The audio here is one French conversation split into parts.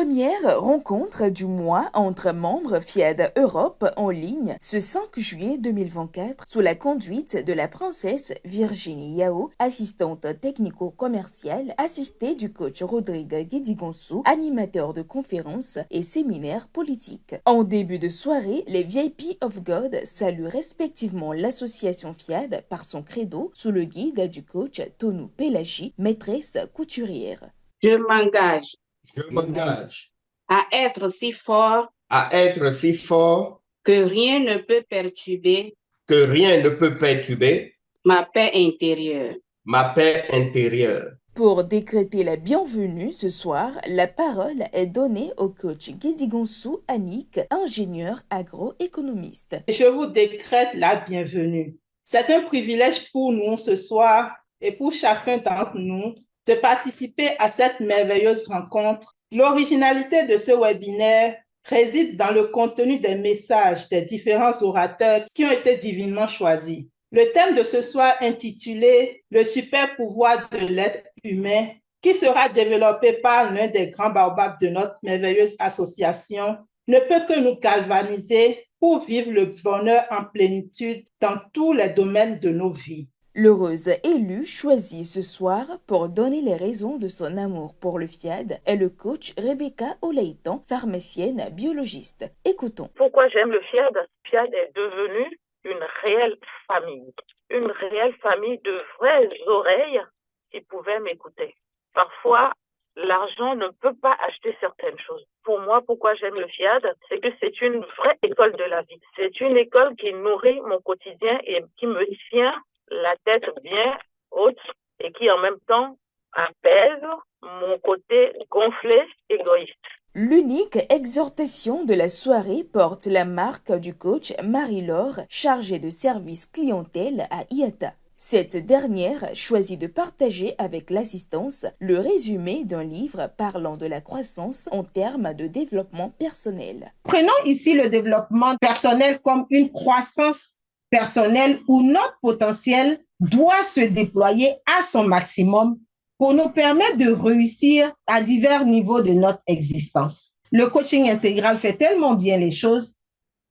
Première rencontre du mois entre membres FIAD Europe en ligne ce 5 juillet 2024 sous la conduite de la princesse Virginie Yao, assistante technico-commerciale, assistée du coach Rodrigue Guédigonsou, animateur de conférences et séminaires politiques. En début de soirée, les VIP of God saluent respectivement l'association FIAD par son credo sous le guide du coach Tonou Pelagi, maîtresse couturière. Je m'engage Je m'engage à être si fort à être si fort que rien ne peut perturber que rien ne peut perturber ma paix intérieure. ma paix intérieure. Pour décréter la bienvenue ce soir, la parole est donnée au coach Guédigonsou Annick, ingénieur agroéconomiste. Je vous décrète la bienvenue. C'est un privilège pour nous ce soir et pour chacun d'entre nous de participer à cette merveilleuse rencontre. L'originalité de ce webinaire réside dans le contenu des messages des différents orateurs qui ont été divinement choisis. Le thème de ce soir intitulé « Le super pouvoir de l'être humain » qui sera développé par l'un des grands baobabs de notre merveilleuse association ne peut que nous galvaniser pour vivre le bonheur en plénitude dans tous les domaines de nos vies. L'heureuse élue choisie ce soir pour donner les raisons de son amour pour le FIAD est le coach Rebecca Oleitan, pharmacienne biologiste. Écoutons. Pourquoi j'aime le FIAD? FIAD est devenu une réelle famille de vraies oreilles qui pouvaient m'écouter. Parfois, l'argent ne peut pas acheter certaines choses. Pour moi, pourquoi j'aime le FIAD, c'est que c'est une vraie école de la vie. C'est une école qui nourrit mon quotidien et qui me tient la tête bien haute et qui en même temps apaise mon côté gonflé, égoïste. L'unique exhortation de la soirée porte la marque du coach Marie-Laure, chargée de service clientèle à IATA. Cette dernière choisit de partager avec l'assistance le résumé d'un livre parlant de la croissance en termes de développement personnel. Prenons ici le développement personnel comme une croissance personnelle où notre potentiel doit se déployer à son maximum pour nous permettre de réussir à divers niveaux de notre existence. Le coaching intégral fait tellement bien les choses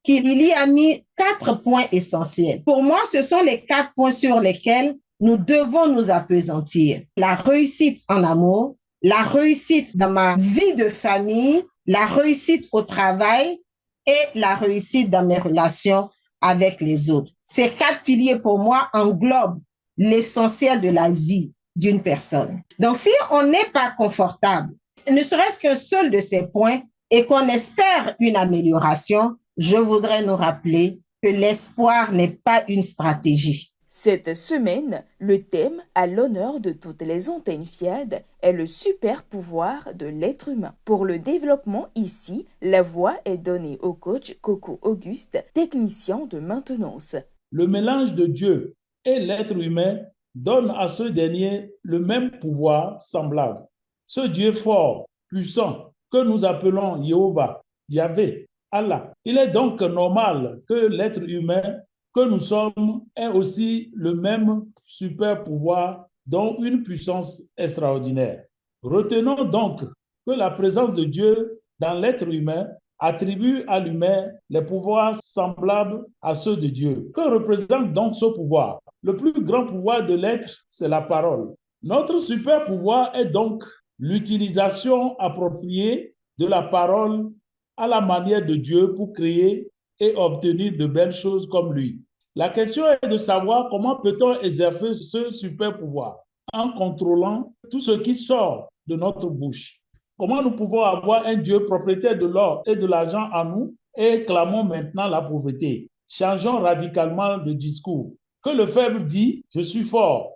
qu'il y a mis 4 points essentiels. Pour moi, ce sont les 4 points sur lesquels nous devons nous appesantir. La réussite en amour, la réussite dans ma vie de famille, la réussite au travail et la réussite dans mes relations avec les autres. Ces 4 piliers, pour moi, englobent l'essentiel de la vie d'une personne. Donc, si on n'est pas confortable, ne serait-ce qu'un seul de ces points, et qu'on espère une amélioration, je voudrais nous rappeler que l'espoir n'est pas une stratégie. Cette semaine, le thème à l'honneur de toutes les antennes FIAD est le super pouvoir de l'être humain. Pour le développement ici, la voix est donnée au coach Coco Auguste, technicien de maintenance. Le mélange de Dieu et l'être humain donne à ce dernier le même pouvoir semblable. Ce Dieu fort, puissant, que nous appelons Jéhovah, Yahvé, Allah. Il est donc normal que l'être humain que nous sommes ait aussi le même super pouvoir, dont une puissance extraordinaire. Retenons donc que la présence de Dieu dans l'être humain attribue à l'humain les pouvoirs semblables à ceux de Dieu. Que représente donc ce pouvoir? Le plus grand pouvoir de l'être, c'est la parole. Notre super pouvoir est donc l'utilisation appropriée de la parole à la manière de Dieu pour créer et obtenir de belles choses comme lui. La question est de savoir comment peut-on exercer ce super pouvoir en contrôlant tout ce qui sort de notre bouche. Comment nous pouvons avoir un Dieu propriétaire de l'or et de l'argent en nous et clamons maintenant la pauvreté. Changeons radicalement le discours. Que le faible dit « je suis fort »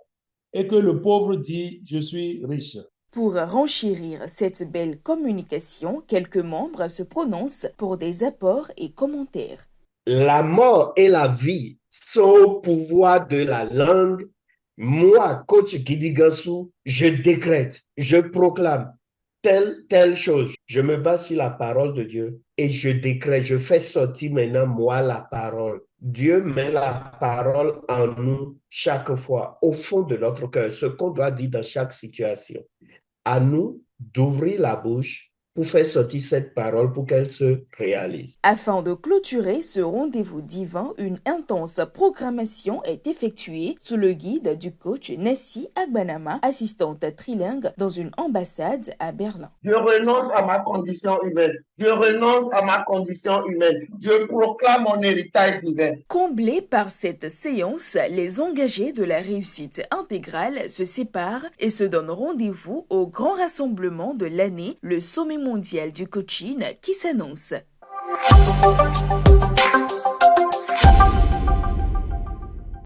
et que le pauvre dit « je suis riche ». Pour renchérir cette belle communication, quelques membres se prononcent pour des apports et commentaires. La mort et la vie sont au pouvoir de la langue. Moi, coach Guédigonsou, je décrète, je proclame telle chose. Je me base sur la parole de Dieu et je décrète, je fais sortir maintenant moi la parole. Dieu met la parole en nous chaque fois, au fond de notre cœur, ce qu'on doit dire dans chaque situation. À nous d'ouvrir la bouche pour faire sortir cette parole pour qu'elle se réalise. Afin de clôturer ce rendez-vous divin, une intense programmation est effectuée sous le guide du coach Nessie Agbanama, assistante trilingue dans une ambassade à Berlin. Je renonce à ma condition humaine. Je renonce à ma condition humaine. Je proclame mon héritage divin. Comblés par cette séance, les engagés de la réussite intégrale se séparent et se donnent rendez-vous au grand rassemblement de l'année, le sommet mondial du coaching qui s'annonce.